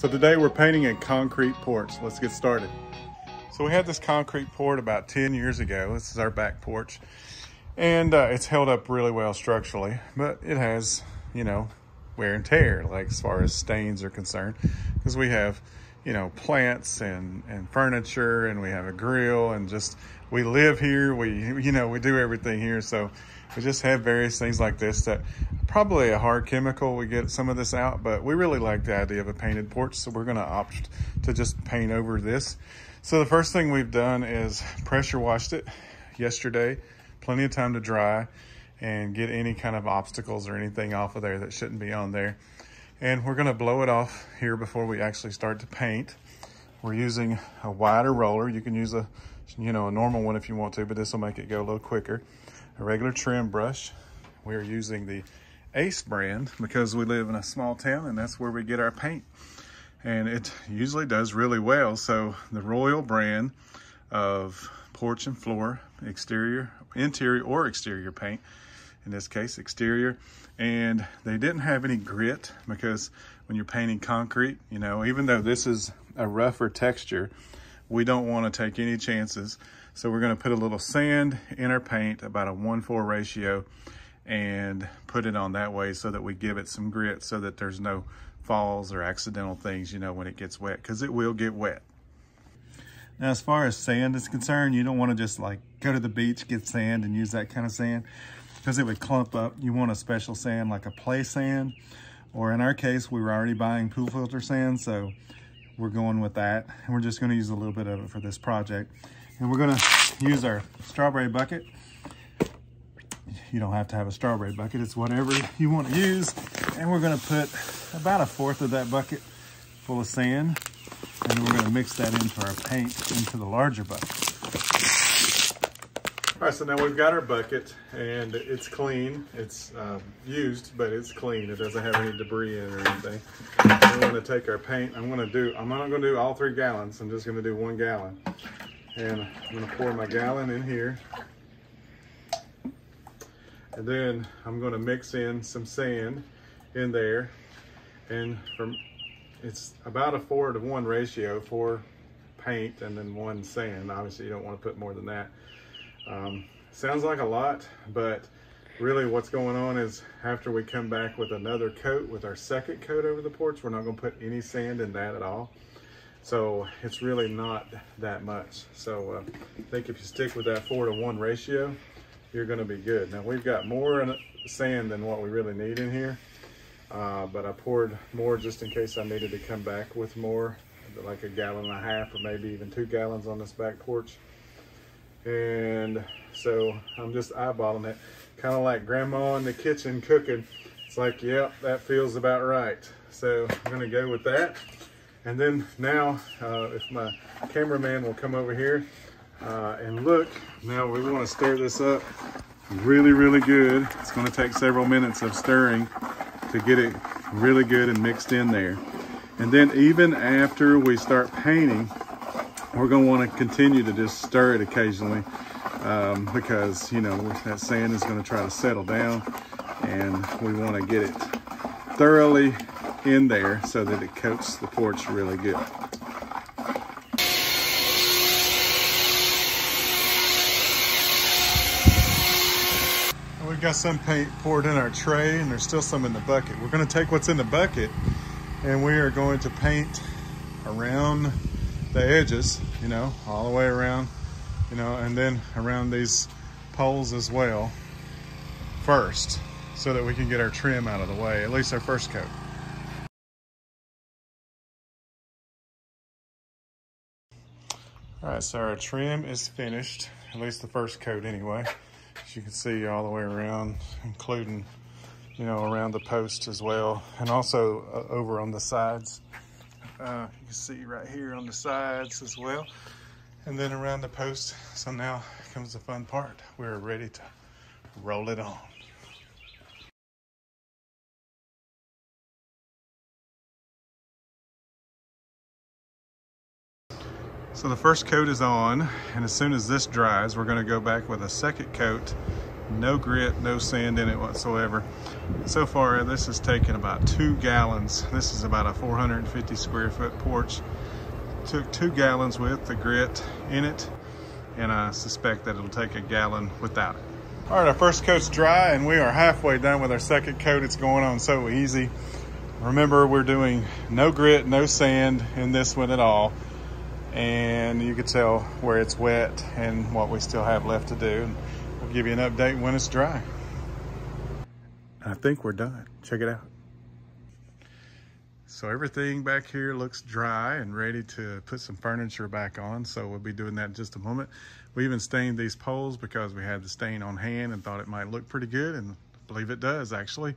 So today we're painting a concrete porch. Let's get started. So we had this concrete poured about 10 years ago. This is our back porch. And it's held up really well structurally, but it has, you know, wear and tear, like as far as stains are concerned, because we have, you know, plants and furniture, and we have a grill, and just, we live here, we do everything here. So we just have various things like this that probably a hard chemical, we get some of this out, but we really like the idea of a painted porch. So we're gonna opt to just paint over this. So the first thing we've done is pressure washed it yesterday, plenty of time to dry and get any kind of obstacles or anything off of there that shouldn't be on there. And we're gonna blow it off here before we actually start to paint. We're using a wider roller. You can use a normal one if you want to, but this will make it go a little quicker. A regular trim brush. We're using the Ace brand because we live in a small town and that's where we get our paint. And it usually does really well. So the Royal brand of porch and floor, exterior, interior or exterior paint, in this case exterior. And they didn't have any grit, because when you're painting concrete, you know, even though this is a rougher texture, we don't want to take any chances. So we're going to put a little sand in our paint, about a 1:4 ratio, and put it on that way so that we give it some grit, so that there's no falls or accidental things, you know, when it gets wet, because it will get wet. Now, as far as sand is concerned, you don't want to just like go to the beach, get sand and use that kind of sand, because it would clump up. You want a special sand, like a play sand, or in our case, we were already buying pool filter sand, so we're going with that. And we're just going to use a little bit of it for this project. And we're going to use our strawberry bucket. You don't have to have a strawberry bucket, it's whatever you want to use. And we're going to put about 1/4 of that bucket full of sand, and we're going to mix that into our paint into the larger bucket. All right, so now we've got our bucket and it's clean. It's used, but it's clean. It doesn't have any debris in it or anything. We're going to take our paint. I'm not going to do all 3 gallons. I'm just going to do 1 gallon. And I'm going to pour my gallon in here. And then I'm going to mix in some sand in there. And it's about a 4:1 ratio, 4 paint and then 1 sand. Obviously you don't want to put more than that. Sounds like a lot, but really what's going on is after we come back with another coat, with our second coat over the porch, we're not going to put any sand in that at all. So it's really not that much. So I think if you stick with that 4:1 ratio, you're going to be good. Now we've got more sand than what we really need in here, but I poured more just in case I needed to come back with more, like 1.5 gallons or maybe even 2 gallons on this back porch. And so I'm just eyeballing it, kind of like grandma in the kitchen cooking. It's like, yep, that feels about right. So I'm gonna go with that. And then now, if my cameraman will come over here and look, now we want to stir this up really, really good. It's going to take several minutes of stirring to get it really good and mixed in there. And then even after we start painting, we're going to want to continue to just stir it occasionally, because, you know, that sand is going to try to settle down, and we want to get it thoroughly in there so that it coats the porch really good. We've got some paint poured in our tray, and there's still some in the bucket. We're going to take what's in the bucket and we are going to paint around the edges, you know, all the way around, you know, and then around these poles as well first, so that we can get our trim out of the way, at least our first coat. All right, so our trim is finished, at least the first coat anyway. As you can see all the way around, including, you know, around the post as well, and also over on the sides. You can see right here on the sides as well, and then around the post. So now comes the fun part. We're ready to roll it on. So the first coat is on, and as soon as this dries, we're going to go back with a second coat No grit, no sand in it whatsoever. So far, this has taken about 2 gallons. This is about a 450 square foot porch. Took 2 gallons with the grit in it, and I suspect that it'll take a gallon without it. All right, our first coat's dry, and we are halfway done with our second coat. It's going on so easy. Remember, we're doing no grit, no sand in this one at all. And you can tell where it's wet and what we still have left to do. And we'll give you an update when it's dry. I think we're done. Check it out. So everything back here looks dry and ready to put some furniture back on. So we'll be doing that in just a moment. We even stained these poles because we had the stain on hand and thought it might look pretty good, and I believe it does actually.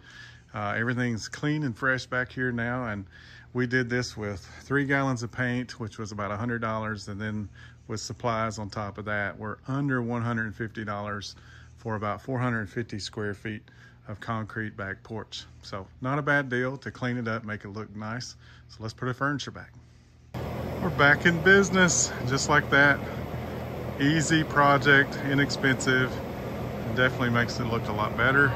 Everything's clean and fresh back here now, and we did this with 3 gallons of paint, which was about $100, and then with supplies on top of that, we're under $150 for about 450 square feet of concrete back porch. So not a bad deal to clean it up, make it look nice. So let's put our furniture back. We're back in business, just like that. Easy project, inexpensive, and definitely makes it look a lot better.